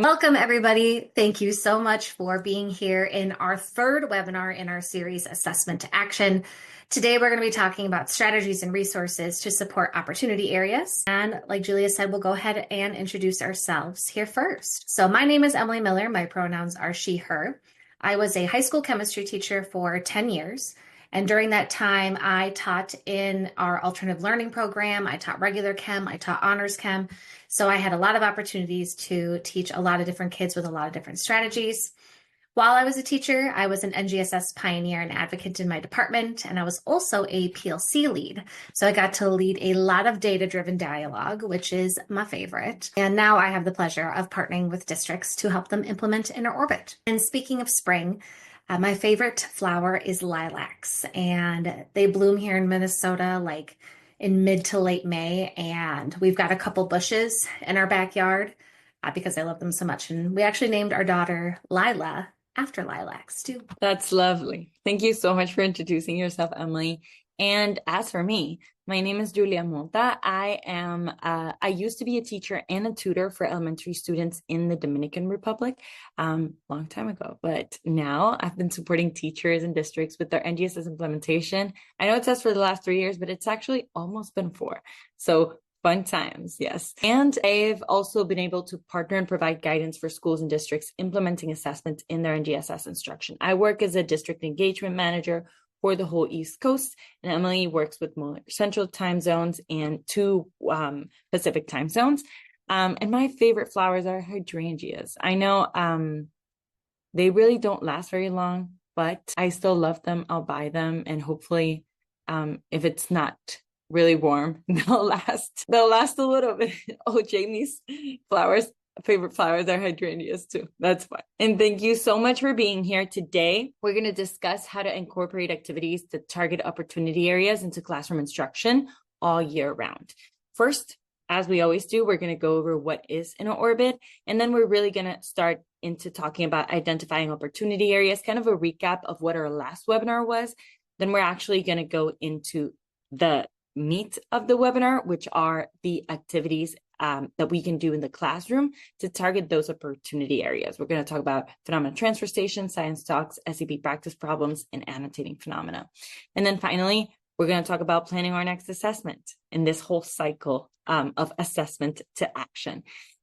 Welcome, everybody. Thank you so much for being here in our third webinar in our series, Assessment to Action. Today, we're going to be talking about strategies and resources to support opportunity areas. And like Julia said, we'll go ahead and introduce ourselves here first. So my name is Emily Miller. My pronouns are she, her. I was a high school chemistry teacher for 10 years. And during that time, I taught in our alternative learning program. I taught regular chem. I taught honors chem. So I had a lot of opportunities to teach a lot of different kids with a lot of different strategies. While I was a teacher, I was an NGSS pioneer and advocate in my department, and I was also a PLC lead. So I got to lead a lot of data-driven dialogue, which is my favorite. And now I have the pleasure of partnering with districts to help them implement InterOrbit. And speaking of spring, my favorite flower is lilacs, and they bloom here in Minnesota like in mid to late May. And we've got a couple bushes in our backyard because I love them so much. And we actually named our daughter Lila after lilacs too. That's lovely. Thank you so much for introducing yourself, Emily. And as for me, my name is Julia Monta. I used to be a teacher and a tutor for elementary students in the Dominican Republic, long time ago. But now I've been supporting teachers and districts with their NGSS implementation. I know it says for the last 3 years, but it's actually almost been 4. So fun times, yes. And I've also been able to partner and provide guidance for schools and districts implementing assessment in their NGSS instruction. I work as a district engagement manager for the whole East Coast, and Emily works with more Central time zones and 2 Pacific time zones. And my favorite flowers are hydrangeas. I know they really don't last very long, but I still love them. I'll buy them, and hopefully, if it's not really warm, they'll last a little bit. Oh, Jamie's favorite flowers are hydrangeas too. That's fine. And thank you so much for being here today. We're going to discuss how to incorporate activities to target opportunity areas into classroom instruction all year round. First, as we always do, we're going to go over what is InterOrbit, and then we're really going to start into talking about identifying opportunity areas, kind of a recap of what our last webinar was. Then we're actually going to go into the meat of the webinar, which are the activities that we can do in the classroom to target those opportunity areas. We're going to talk about phenomena transfer station, science talks, SEP practice problems, and annotating phenomena. And then finally, we're going to talk about planning our next assessment in this whole cycle of assessment to action.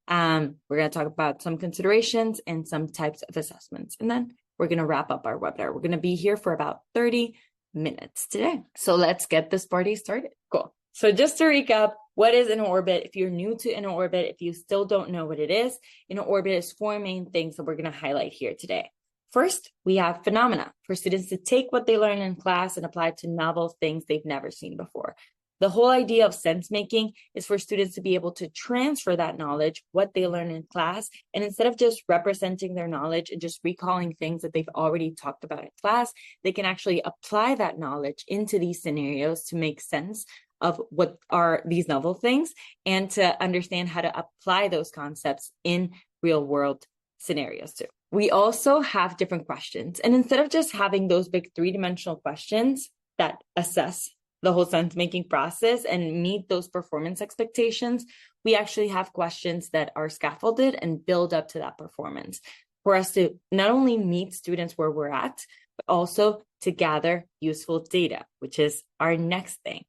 We're going to talk about some considerations and some types of assessments. And then we're going to wrap up our webinar. We're going to be here for about 30 minutes today. So let's get this party started. Cool. So just to recap, what is InterOrbit? If you're new to InterOrbit, if you still don't know what it is, InterOrbit is 4 main things that we're going to highlight here today. First, we have phenomena for students to take what they learn in class and apply it to novel things they've never seen before. The whole idea of sense making is for students to be able to transfer that knowledge, what they learn in class, and instead of just representing their knowledge and just recalling things that they've already talked about in class, they can actually apply that knowledge into these scenarios to make sense of what are these novel things and to understand how to apply those concepts in real world scenarios too. We also have different questions. And instead of just having those big 3-dimensional questions that assess the whole sense-making process and meet those performance expectations, we actually have questions that are scaffolded and build up to that performance for us to not only meet students where we're at, but also to gather useful data, which is our next thing.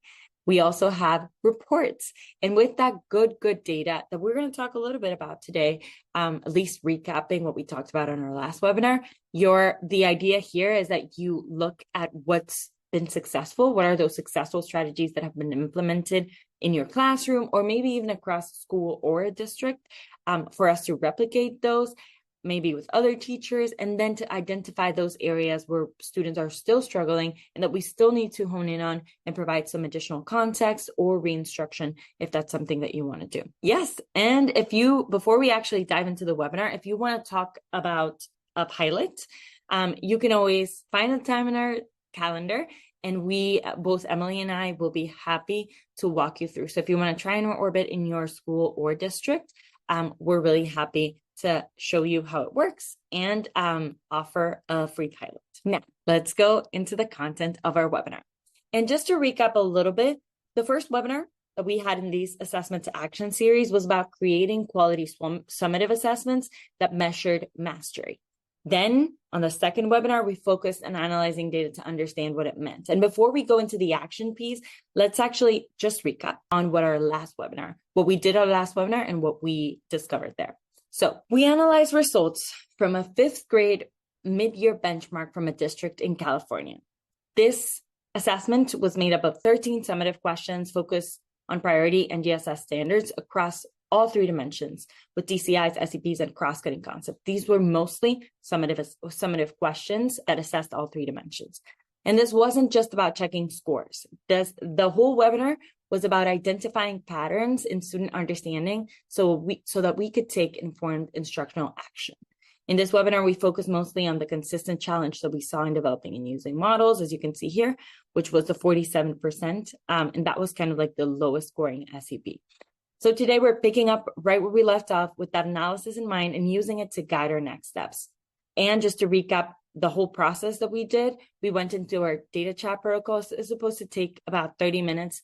We also have reports. And with that good data that we're going to talk a little bit about today, at least recapping what we talked about on our last webinar, the idea here is that you look at what's been successful. What are those successful strategies that have been implemented in your classroom or maybe even across a school or a district for us to replicate those, maybe with other teachers, and then to identify those areas where students are still struggling and that we still need to hone in on and provide some additional context or re-instruction if that's something that you want to do. Yes, and before we actually dive into the webinar, if you want to talk about a pilot, you can always find a time in our calendar, and both Emily and I will be happy to walk you through. So if you want to try InterOrbit in your school or district, we're really happy to show you how it works and offer a free pilot. Now, let's go into the content of our webinar. And just to recap a little bit, the first webinar that we had in these assessment to action series was about creating quality summative assessments that measured mastery. Then on the second webinar, we focused on analyzing data to understand what it meant. And before we go into the action piece, let's actually just recap on what we did our last webinar and what we discovered there. So we analyzed results from a 5th grade mid-year benchmark from a district in California. This assessment was made up of 13 summative questions focused on priority and GSS standards across all 3 dimensions with DCIs, SEPs, and cross-cutting concepts. These were mostly summative questions that assessed all 3 dimensions. And this wasn't just about checking scores. The whole webinar was about identifying patterns in student understanding so that we could take informed instructional action. In this webinar, we focused mostly on the consistent challenge that we saw in developing and using models, as you can see here, which was the 47%. And that was kind of like the lowest scoring SEP. So today we're picking up right where we left off with that analysis in mind and using it to guide our next steps. And just to recap the whole process that we did, we went into our data chat protocols. It's supposed to take about 30 minutes.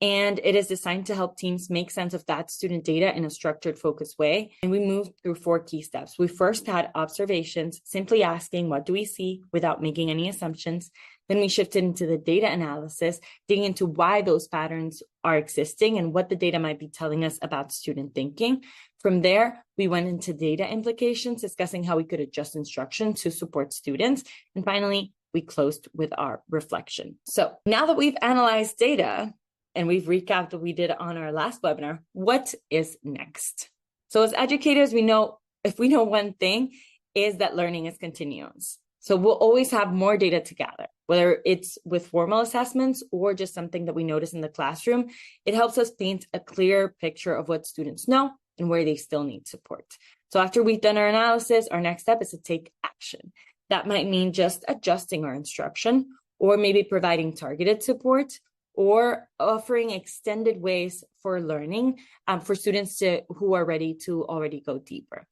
And it is designed to help teams make sense of that student data in a structured, focused way. And we moved through 4 key steps. We first had observations, simply asking, what do we see without making any assumptions? Then we shifted into the data analysis, digging into why those patterns are existing and what the data might be telling us about student thinking. From there, we went into data implications, discussing how we could adjust instruction to support students. And finally, we closed with our reflection. So now that we've analyzed data, and we've recapped what we did on our last webinar, what is next? So as educators, if we know one thing is that learning is continuous. So we'll always have more data to gather, whether it's with formal assessments or just something that we notice in the classroom. It helps us paint a clear picture of what students know and where they still need support. So after we've done our analysis, our next step is to take action. That might mean just adjusting our instruction, or maybe providing targeted support, or offering extended ways for learning for students who are ready to already go deeper.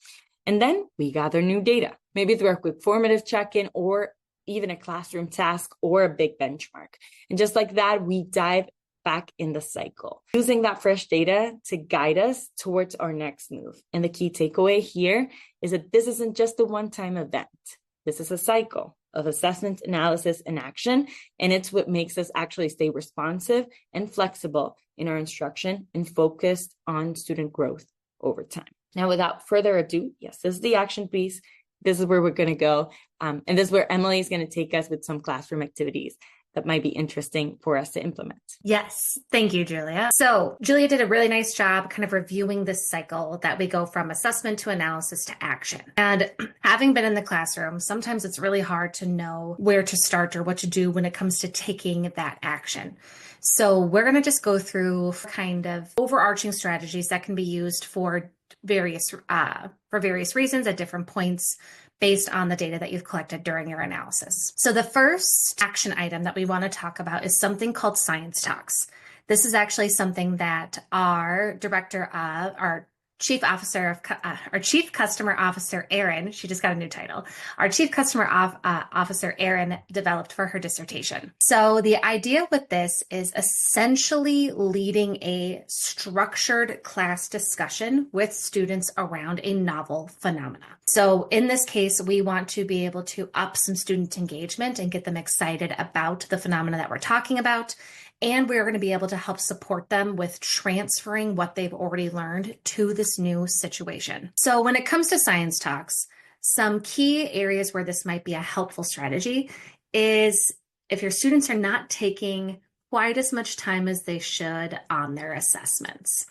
And then we gather new data, maybe through a quick formative check-in or even a classroom task or a big benchmark. And just like that, we dive back in the cycle, using that fresh data to guide us towards our next move. And the key takeaway here is that this isn't just a one-time event. This is a cycle of assessment, analysis, and action. And it's what makes us actually stay responsive and flexible in our instruction and focused on student growth over time. Now, without further ado, yes, this is the action piece. This is where we're going to go. And this is where Emily is going to take us with some classroom activities that might be interesting for us to implement. Yes. Thank you, Julia. So Julia did a really nice job kind of reviewing this cycle that we go from assessment to analysis to action. And having been in the classroom, sometimes it's really hard to know where to start or what to do when it comes to taking that action. So we're going to just go through kind of overarching strategies that can be used for various reasons at different points based on the data that you've collected during your analysis. So the first action item that we want to talk about is something called Science Talks. This is actually something that our Chief Customer Officer, Erin, she just got a new title. Our Chief Customer Officer, Erin, developed for her dissertation. So the idea with this is essentially leading a structured class discussion with students around a novel phenomena. So in this case, we want to be able to up some student engagement and get them excited about the phenomena that we're talking about. And we're going to be able to help support them with transferring what they've already learned to this new situation. So when it comes to Science Talks, some key areas where this might be a helpful strategy is if your students are not taking quite as much time as they should on their assessments.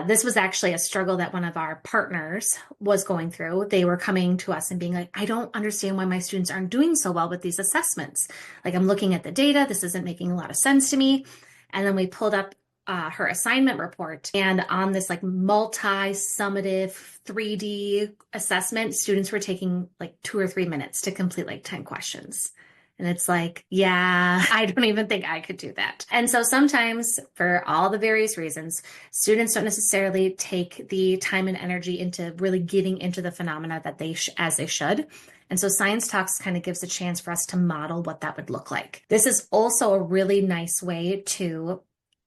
This was actually a struggle that one of our partners was going through. They were coming to us and being like, I don't understand why my students aren't doing so well with these assessments. Like, I'm looking at the data, this isn't making a lot of sense to me. And then we pulled up her assignment report, and on this like multi-summative 3D assessment, students were taking like 2 or 3 minutes to complete like 10 questions. And it's like, yeah, I don't even think I could do that. And so sometimes, for all the various reasons, students don't necessarily take the time and energy into really getting into the phenomena that as they should. And so Science Talks kind of gives a chance for us to model what that would look like. This is also a really nice way to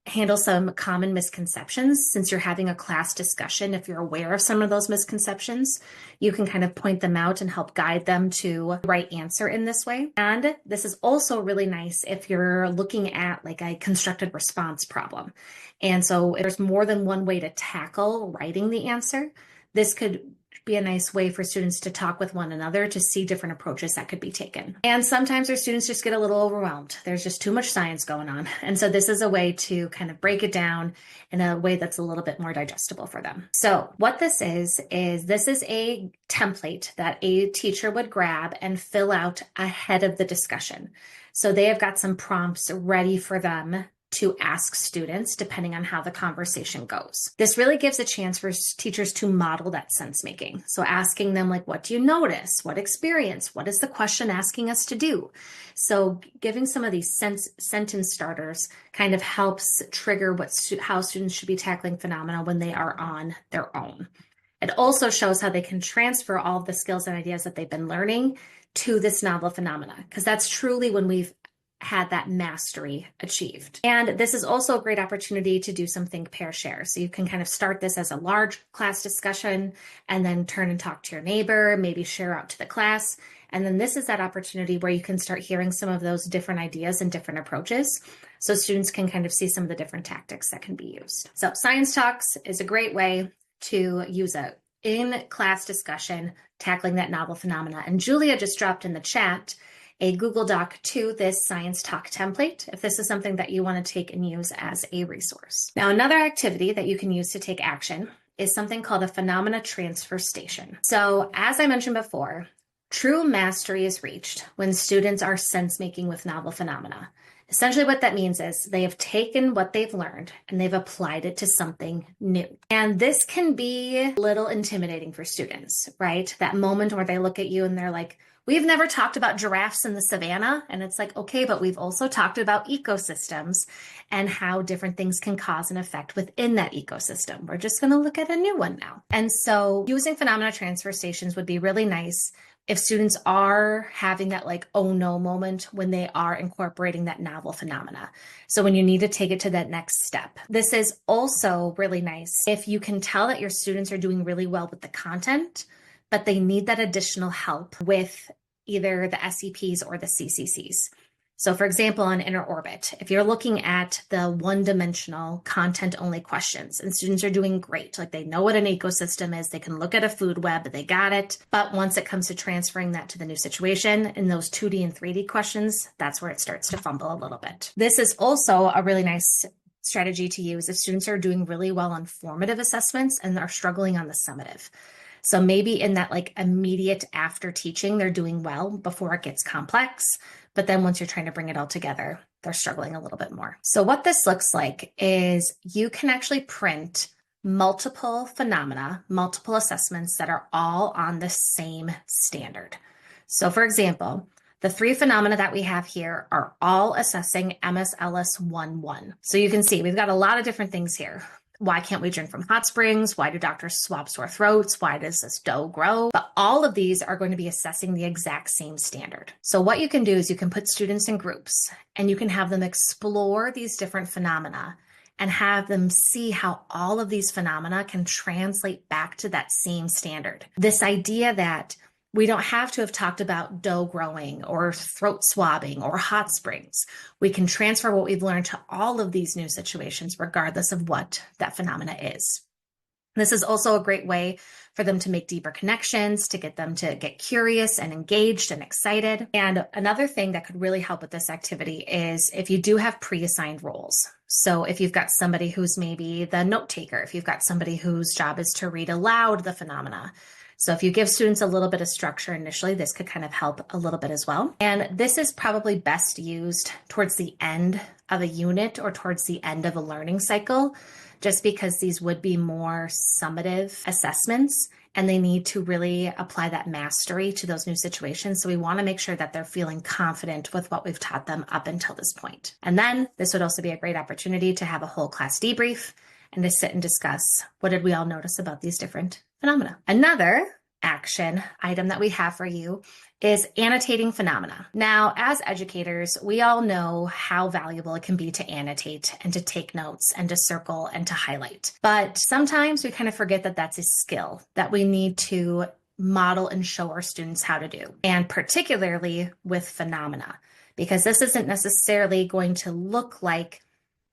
handle some common misconceptions. Since you're having a class discussion, if you're aware of some of those misconceptions, you can kind of point them out and help guide them to the right answer in this way. And this is also really nice if you're looking at like a constructed response problem. And so if there's more than one way to tackle writing the answer, this could be a nice way for students to talk with one another to see different approaches that could be taken. And sometimes our students just get a little overwhelmed. There's just too much science going on. And so this is a way to kind of break it down in a way that's a little bit more digestible for them. So what this is this is a template that a teacher would grab and fill out ahead of the discussion. So they have got some prompts ready for them to ask students depending on how the conversation goes. This really gives a chance for teachers to model that sense making. So asking them like, what do you notice? What experience? What is the question asking us to do? So giving some of these sentence starters kind of helps trigger how students should be tackling phenomena when they are on their own. It also shows how they can transfer all of the skills and ideas that they've been learning to this novel phenomena, because that's truly when we've had that mastery achieved. And this is also a great opportunity to do some think, pair, share. So you can kind of start this as a large class discussion and then turn and talk to your neighbor, maybe share out to the class. And then this is that opportunity where you can start hearing some of those different ideas and different approaches. So students can kind of see some of the different tactics that can be used. So Science Talks is a great way to use a in-class discussion, tackling that novel phenomena. And Julia just dropped in the chat a Google Doc to this Science Talk template, if this is something that you want to take and use as a resource. Now, another activity that you can use to take action is something called a phenomena transfer station. So as I mentioned before, true mastery is reached when students are sense making with novel phenomena. Essentially what that means is they have taken what they've learned and they've applied it to something new. And this can be a little intimidating for students, right? That moment where they look at you and they're like, we've never talked about giraffes in the savannah. And it's like, okay, but we've also talked about ecosystems and how different things can cause an effect within that ecosystem. We're just going to look at a new one now. And so using phenomena transfer stations would be really nice if students are having that like, oh no moment when they are incorporating that novel phenomena. So when you need to take it to that next step. This is also really nice if you can tell that your students are doing really well with the content, but they need that additional help with either the SEPs or the CCCs. So for example, on Inner Orbit, if you're looking at the one-dimensional content-only questions and students are doing great, like they know what an ecosystem is, they can look at a food web, they got it. But once it comes to transferring that to the new situation in those 2D and 3D questions, that's where it starts to fumble a little bit. This is also a really nice strategy to use if students are doing really well on formative assessments and are struggling on the summative. So maybe in that like immediate after teaching, they're doing well before it gets complex. But then once you're trying to bring it all together, they're struggling a little bit more. So what this looks like is you can actually print multiple phenomena, multiple assessments that are all on the same standard. So for example, the 3 phenomena that we have here are all assessing MSLS 1-1. So you can see we've got a lot of different things here. Why can't we drink from hot springs? Why do doctors swab sore throats? Why does this dough grow? But all of these are going to be assessing the exact same standard. So what you can do is you can put students in groups and you can have them explore these different phenomena and have them see how all of these phenomena can translate back to that same standard. This idea that we don't have to have talked about dough growing or throat swabbing or hot springs. We can transfer what we've learned to all of these new situations, regardless of what that phenomena is. This is also a great way for them to make deeper connections, to get them to get curious and engaged and excited. And another thing that could really help with this activity is if you do have pre-assigned roles. So if you've got somebody who's maybe the note taker, if you've got somebody whose job is to read aloud the phenomena. So if you give students a little bit of structure initially, this could kind of help a little bit as well. And this is probably best used towards the end of a unit or towards the end of a learning cycle, just because these would be more summative assessments and they need to really apply that mastery to those new situations. So we want to make sure that they're feeling confident with what we've taught them up until this point. And then this would also be a great opportunity to have a whole class debrief and to sit and discuss what did we all notice about these different phenomena. Another action item that we have for you is annotating phenomena. Now, as educators, we all know how valuable it can be to annotate and to take notes and to circle and to highlight. But sometimes we kind of forget that that's a skill that we need to model and show our students how to do, and particularly with phenomena, because this isn't necessarily going to look like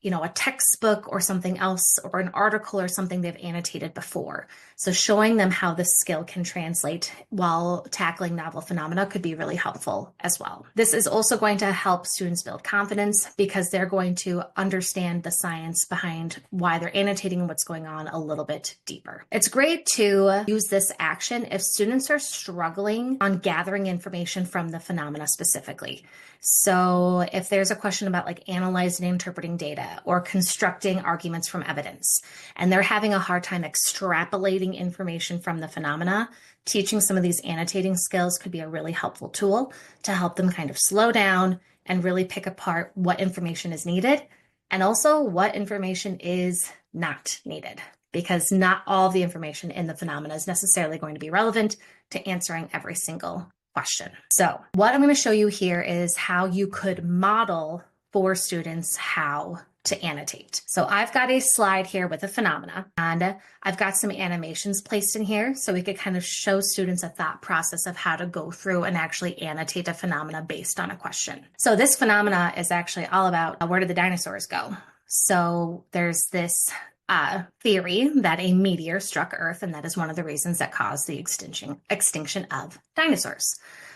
a textbook or something else or an article or something they've annotated before. So showing them how this skill can translate while tackling novel phenomena could be really helpful as well. This is also going to help students build confidence because they're going to understand the science behind why they're annotating what's going on a little bit deeper. It's great to use this action if students are struggling on gathering information from the phenomena specifically. So if there's a question about like analyzing and interpreting data or constructing arguments from evidence, and they're having a hard time extrapolating information from the phenomena, teaching some of these annotating skills could be a really helpful tool to help them kind of slow down and really pick apart what information is needed and also what information is not needed, because not all of the information in the phenomena is necessarily going to be relevant to answering every single question. So what I'm going to show you here is how you could model for students how to annotate. So I've got a slide here with a phenomena, and I've got some animations placed in here so we could kind of show students a thought process of how to go through and actually annotate a phenomena based on a question. So this phenomena is actually all about where did the dinosaurs go? So there's this theory that a meteor struck Earth, and that is one of the reasons that caused the extinction of dinosaurs.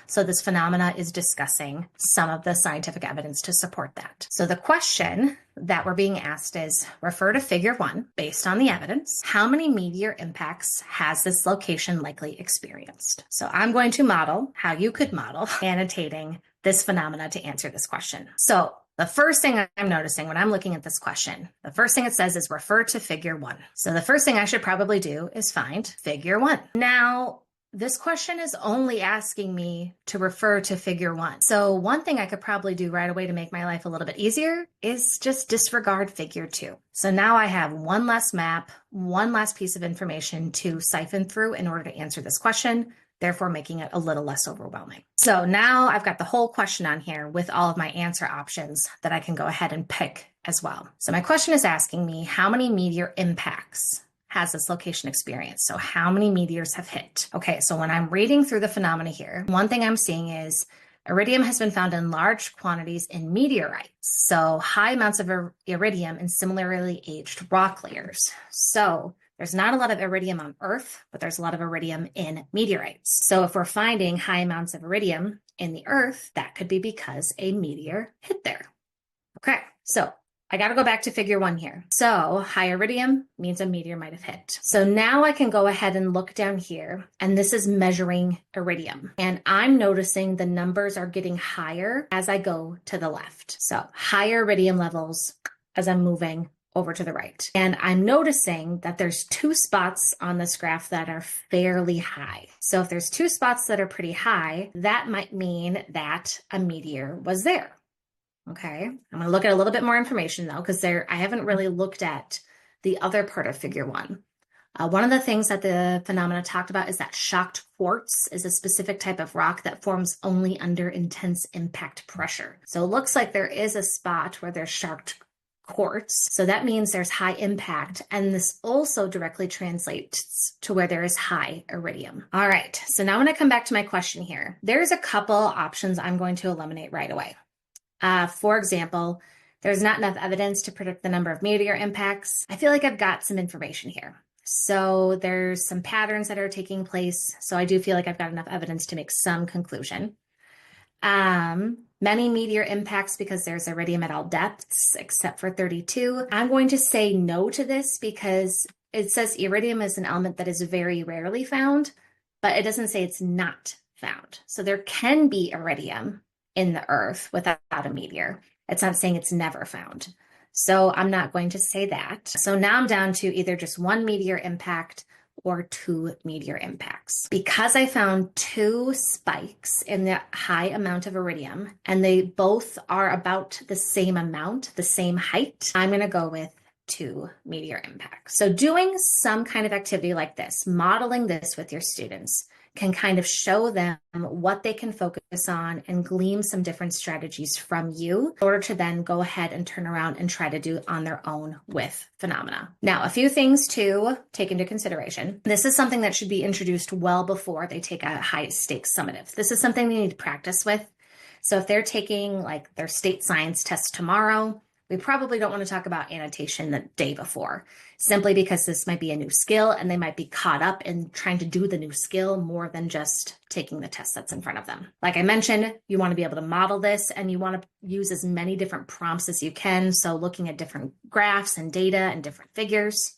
So this phenomena is discussing some of the scientific evidence to support that. So the question that we're being asked is, refer to figure 1 based on the evidence. How many meteor impacts has this location likely experienced? So I'm going to model how you could model annotating this phenomena to answer this question. So the first thing I'm noticing when I'm looking at this question, the first thing it says is refer to figure 1. So the first thing I should probably do is find figure 1. Now, this question is only asking me to refer to figure 1. So one thing I could probably do right away to make my life a little bit easier is just disregard figure 2. So now I have one less map, one last piece of information to siphon through in order to answer this question, therefore making it a little less overwhelming. So now I've got the whole question on here with all of my answer options that I can go ahead and pick as well. So my question is asking me, how many meteor impacts has this location experienced? So how many meteors have hit? Okay, so when I'm reading through the phenomena here, one thing I'm seeing is iridium has been found in large quantities in meteorites. So high amounts of iridium in similarly aged rock layers. So there's not a lot of iridium on Earth, but there's a lot of iridium in meteorites. So if we're finding high amounts of iridium in the Earth, that could be because a meteor hit there. Okay, so I got to go back to figure 1 here. So high iridium means a meteor might have hit. So now I can go ahead and look down here, and this is measuring iridium. And I'm noticing the numbers are getting higher as I go to the left. So higher iridium levels as I'm moving over to the right. And I'm noticing that there's 2 spots on this graph that are fairly high. So if there's 2 spots that are pretty high, that might mean that a meteor was there. Okay, I'm going to look at a little bit more information though, because I haven't really looked at the other part of figure 1. One of the things that the phenomena talked about is that shocked quartz is a specific type of rock that forms only under intense impact pressure. So it looks like there is a spot where there's shocked quartz. So that means there's high impact. And this also directly translates to where there is high iridium. All right. So now when I come back to my question here, there's a couple options I'm going to eliminate right away. For example, there's not enough evidence to predict the number of meteor impacts. I feel like I've got some information here. So there's some patterns that are taking place. So I do feel like I've got enough evidence to make some conclusion. Many meteor impacts because there's iridium at all depths, except for 32. I'm going to say no to this because it says iridium is an element that is very rarely found, but it doesn't say it's not found. So there can be iridium in the Earth without a meteor. It's not saying it's never found. So I'm not going to say that. So now I'm down to either just 1 meteor impact or 2 meteor impacts. Because I found 2 spikes in the high amount of iridium, and they both are about the same amount, the same height, I'm going to go with to meteor impact. So doing some kind of activity like this, modeling this with your students, can kind of show them what they can focus on and glean some different strategies from you in order to then go ahead and turn around and try to do on their own with Phenomena. Now, a few things to take into consideration. This is something that should be introduced well before they take a high stakes summative. This is something they need to practice with. So if they're taking like their state science test tomorrow, we probably don't want to talk about annotation the day before, simply because this might be a new skill and they might be caught up in trying to do the new skill more than just taking the test that's in front of them. Like I mentioned, you want to be able to model this and you want to use as many different prompts as you can. So looking at different graphs and data and different figures.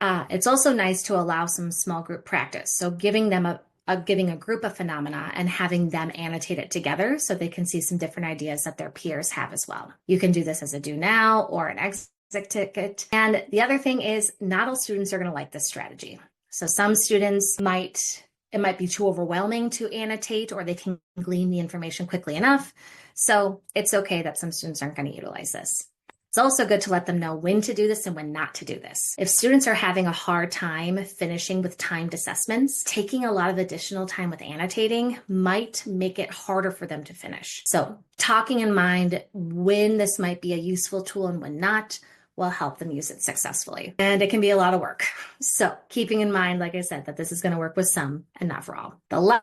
It's also nice to allow some small group practice. So giving them giving a group of phenomena and having them annotate it together so they can see some different ideas that their peers have as well. You can do this as a do now or an exit ticket. And the other thing is not all students are going to like this strategy. So some students it might be too overwhelming to annotate, or they can glean the information quickly enough. So it's okay that some students aren't going to utilize this. It's also good to let them know when to do this and when not to do this. If students are having a hard time finishing with timed assessments, taking a lot of additional time with annotating might make it harder for them to finish. So talking in mind when this might be a useful tool and when not will help them use it successfully. And it can be a lot of work. So keeping in mind, like I said, that this is going to work with some and not for all. The last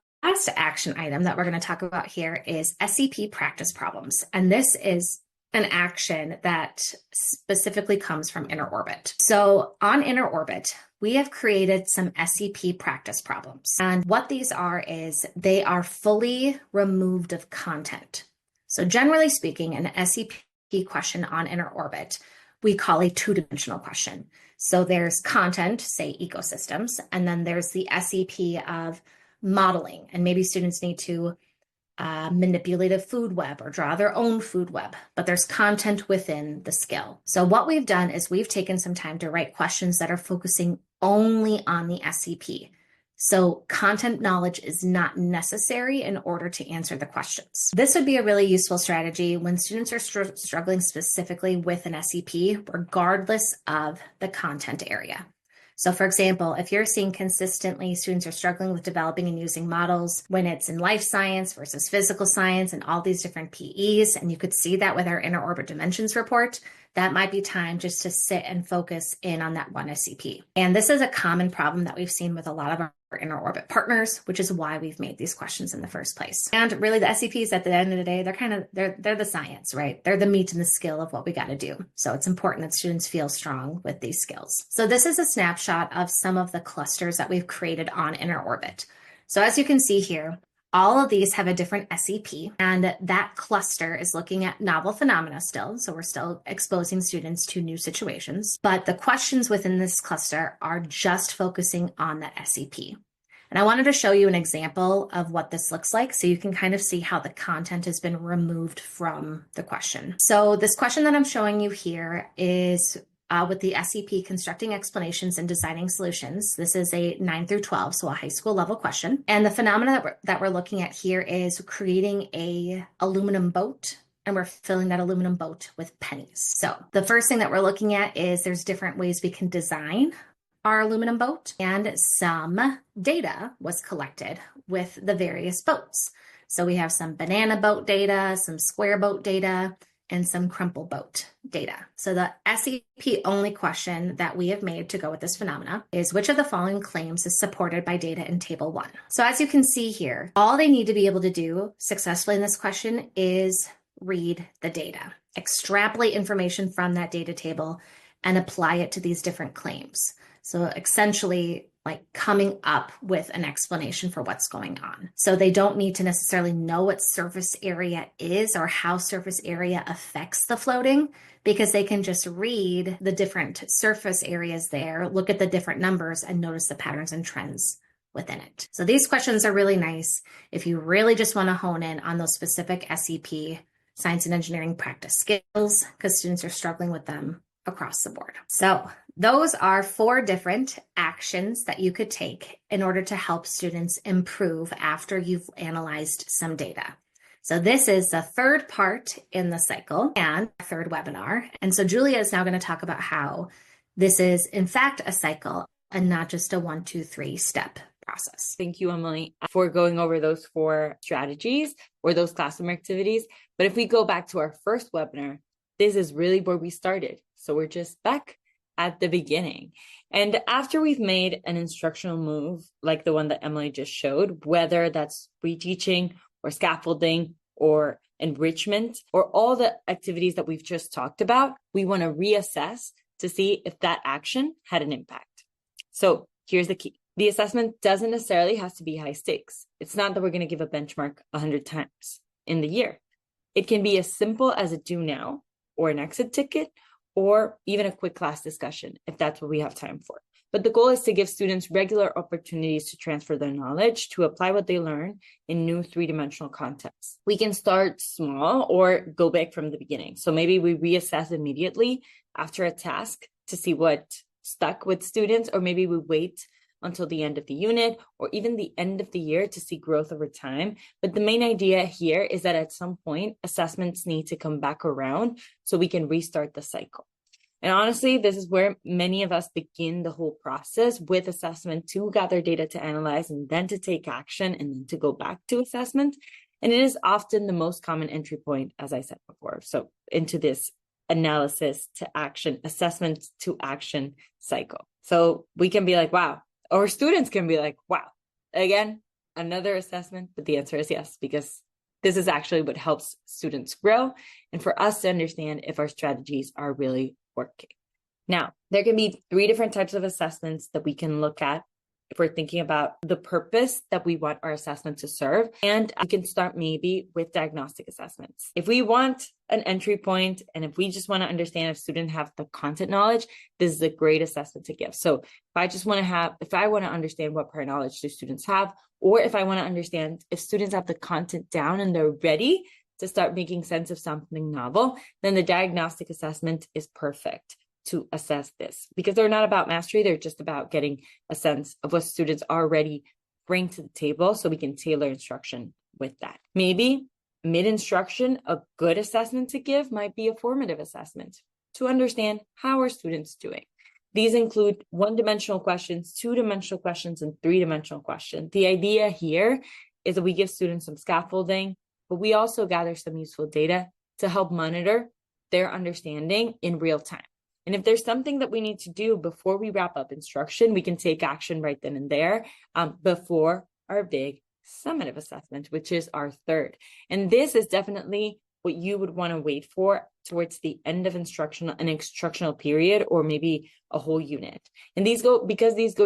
action item that we're going to talk about here is SCP practice problems. And this is an action that specifically comes from InterOrbit. So on InterOrbit, we have created some SCP practice problems. And what these are is they are fully removed of content. So generally speaking, an SCP question on InterOrbit, we call a two-dimensional question. So there's content, say ecosystems, and then there's the SCP of modeling. And maybe students need to manipulate a food web or draw their own food web, but there's content within the skill. So what we've done is we've taken some time to write questions that are focusing only on the SCP. So content knowledge is not necessary in order to answer the questions. This would be a really useful strategy when students are struggling specifically with an SCP, regardless of the content area. So for example, if you're seeing consistently students are struggling with developing and using models when it's in life science versus physical science and all these different PEs, and you could see that with our InterOrbit dimensions report, that might be time just to sit and focus in on that one SCP. And this is a common problem that we've seen with a lot of our InterOrbit partners, which is why we've made these questions in the first place. And really the SCPs at the end of the day, they're the science, right? They're the meat and the skill of what we got to do. So it's important that students feel strong with these skills. So this is a snapshot of some of the clusters that we've created on InterOrbit. So as you can see here, all of these have a different SCP, and that cluster is looking at novel phenomena still. So we're still exposing students to new situations, but the questions within this cluster are just focusing on that SCP. And I wanted to show you an example of what this looks like so you can kind of see how the content has been removed from the question. So this question that I'm showing you here is with the SCP constructing explanations and designing solutions. This is a 9 through 12, so a high school level question. And the phenomena that we're looking at here is creating a aluminum boat, and we're filling that aluminum boat with pennies. So the first thing that we're looking at is there's different ways we can design our aluminum boat, and some data was collected with the various boats. So we have some banana boat data, some square boat data, and some crumple boat data. So the SCP only question that we have made to go with this phenomena is which of the following claims is supported by data in table 1? So as you can see here, all they need to be able to do successfully in this question is read the data, extrapolate information from that data table, and apply it to these different claims. So essentially, like coming up with an explanation for what's going on. So they don't need to necessarily know what surface area is or how surface area affects the floating, because they can just read the different surface areas there, look at the different numbers, and notice the patterns and trends within it. So these questions are really nice if you really just want to hone in on those specific SCP, science and engineering practice skills, because students are struggling with them across the board. So those are 4 different actions that you could take in order to help students improve after you've analyzed some data. So this is the third part in the cycle and third webinar. And so Julia is now going to talk about how this is in fact a cycle and not just a 1, 2, 3 step process. Thank you, Emily, for going over those 4 strategies or those classroom activities. But if we go back to our first webinar, this is really where we started. So we're just back at the beginning. And after we've made an instructional move, like the one that Emily just showed, whether that's reteaching or scaffolding or enrichment or all the activities that we've just talked about, we want to reassess to see if that action had an impact. So here's the key. The assessment doesn't necessarily have to be high stakes. It's not that we're going to give a benchmark 100 times in the year. It can be as simple as a do now or an exit ticket or even a quick class discussion if that's what we have time for. But the goal is to give students regular opportunities to transfer their knowledge, to apply what they learn in new 3-dimensional contexts. We can start small or go big from the beginning. So maybe we reassess immediately after a task to see what stuck with students, or maybe we wait until the end of the unit or even the end of the year to see growth over time. But the main idea here is that at some point, assessments need to come back around so we can restart the cycle. And honestly, this is where many of us begin the whole process with assessment, to gather data to analyze and then to take action and then to go back to assessment. And it is often the most common entry point, as I said before. So into this analysis to action, assessment to action cycle. So we can be like, wow, or students can be like, wow, again, another assessment. But the answer is yes, because this is actually what helps students grow and for us to understand if our strategies are really working. Now, there can be 3 different types of assessments that we can look at if we're thinking about the purpose that we want our assessment to serve. And we can start maybe with diagnostic assessments. If we want an entry point and if we just want to understand if students have the content knowledge, this is a great assessment to give. So if I want to understand what prior knowledge do students have, or if I want to understand if students have the content down and they're ready to start making sense of something novel, then the diagnostic assessment is perfect to assess this, because they're not about mastery. They're just about getting a sense of what students already bring to the table so we can tailor instruction with that. Maybe mid-instruction, a good assessment to give might be a formative assessment to understand how are students doing. These include 1-dimensional questions, 2-dimensional questions, and 3-dimensional questions. The idea here is that we give students some scaffolding, but we also gather some useful data to help monitor their understanding in real time. And if there's something that we need to do before we wrap up instruction, we can take action right then and there before our big summative assessment, which is our third. And this is definitely what you would want to wait for towards the end of an instructional period, or maybe a whole unit. And these go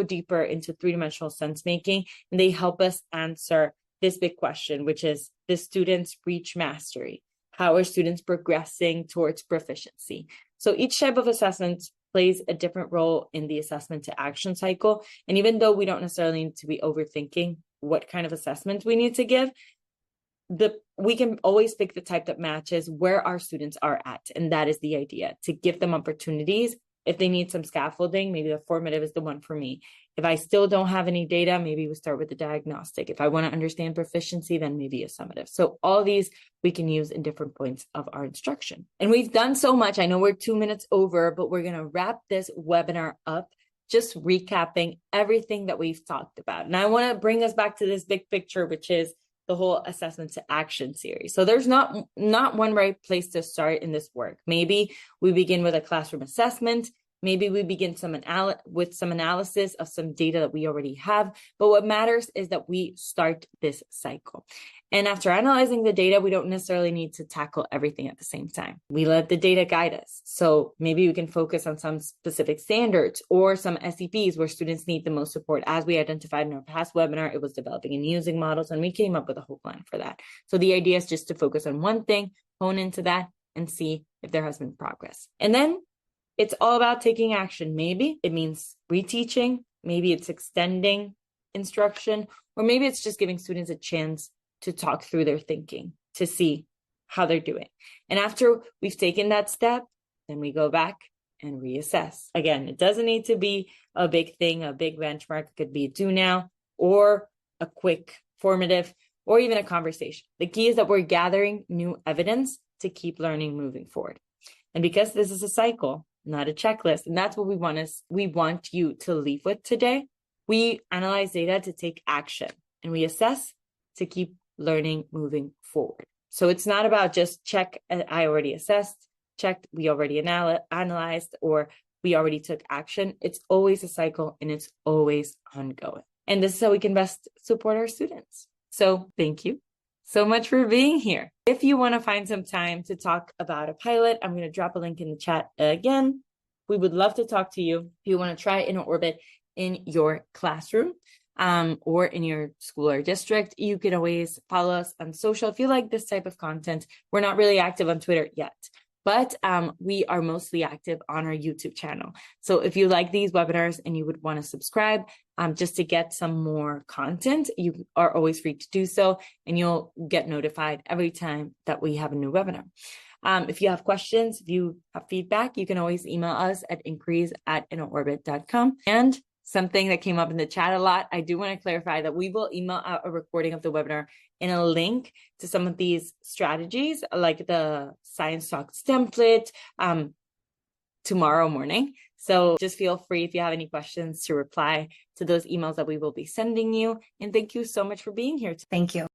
deeper into 3-dimensional sense making, and they help us answer this big question, which is, the students reach mastery? How are students progressing towards proficiency? So each type of assessment plays a different role in the assessment to action cycle. And even though we don't necessarily need to be overthinking what kind of assessment we need to give, we can always pick the type that matches where our students are at. And that is the idea, to give them opportunities. If they need some scaffolding, maybe the formative is the one for me. If I still don't have any data, maybe we start with the diagnostic. If I want to understand proficiency, then maybe a summative. So all these we can use in different points of our instruction. And we've done so much. I know we're 2 minutes over, but we're going to wrap this webinar up just recapping everything that we've talked about. And I want to bring us back to this big picture, which is the whole assessment to action series. So there's not one right place to start in this work. Maybe we begin with a classroom assessment. Maybe we begin with some analysis of some data that we already have. But what matters is that we start this cycle. And after analyzing the data, we don't necessarily need to tackle everything at the same time. We let the data guide us. So maybe we can focus on some specific standards or some SEPs where students need the most support. As we identified in our past webinar, it was developing and using models, and we came up with a whole plan for that. So the idea is just to focus on one thing, hone into that, and see if there has been progress. And then it's all about taking action. Maybe it means reteaching, maybe it's extending instruction, or maybe it's just giving students a chance to talk through their thinking to see how they're doing. And after we've taken that step, then we go back and reassess. Again, it doesn't need to be a big thing, a big benchmark. It could be a do now or a quick formative. or even a conversation. The key is that we're gathering new evidence to keep learning moving forward. And because this is a cycle, not a checklist, and that's what we want you to leave with today, we analyze data to take action, and we assess to keep learning moving forward. So it's not about just check, I already assessed, checked, we already analyzed, or we already took action. It's always a cycle, and it's always ongoing. And this is how we can best support our students. So thank you so much for being here. If you want to find some time to talk about a pilot, I'm going to drop a link in the chat again. We would love to talk to you. If you want to try InnoOrbit in your classroom or in your school or district, you can always follow us on social. If you like this type of content, we're not really active on Twitter yet, but we are mostly active on our YouTube channel. So if you like these webinars and you would want to subscribe just to get some more content, you are always free to do so, and you'll get notified every time that we have a new webinar. If you have questions, if you have feedback, you can always email us at inquiries@innoorbit.com. And something that came up in the chat a lot, I do want to clarify that we will email out a recording of the webinar and a link to some of these strategies, like the Science Talks template, tomorrow morning. So just feel free, if you have any questions, to reply to those emails that we will be sending you. And thank you so much for being here. Thank you.